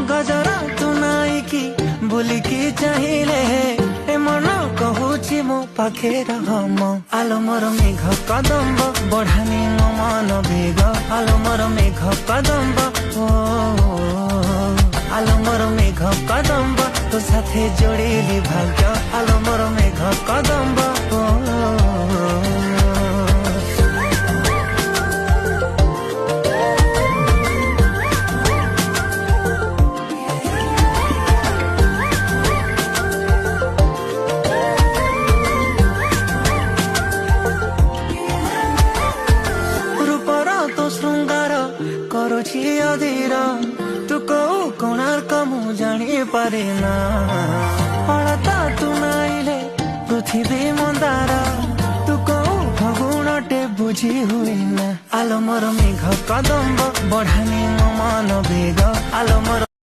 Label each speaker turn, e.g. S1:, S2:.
S1: गजरा तू नाइकी बुलिकी चाहिए ए मन कहूची मो पाखे रह आलो मोर मेघ कदम्ब बढ़ानी मो मन बेग आलो मोर मेघ कदम्ब ओ आलो मोर मेघ कदम्ब तो साथे जोड़ेली भाग्य आलो मोर मेघ कदम्ब ओ श्रृंगार करुछि अधीर तू कौ कोणार्क मु जानी पारे ना हलता तू नाइले पृथ्वी मंदार तू कौ फगुणटे बुझी हुए ना आलो मोर मेघ कदम्ब बढ़ानी मन बेग आलो मोर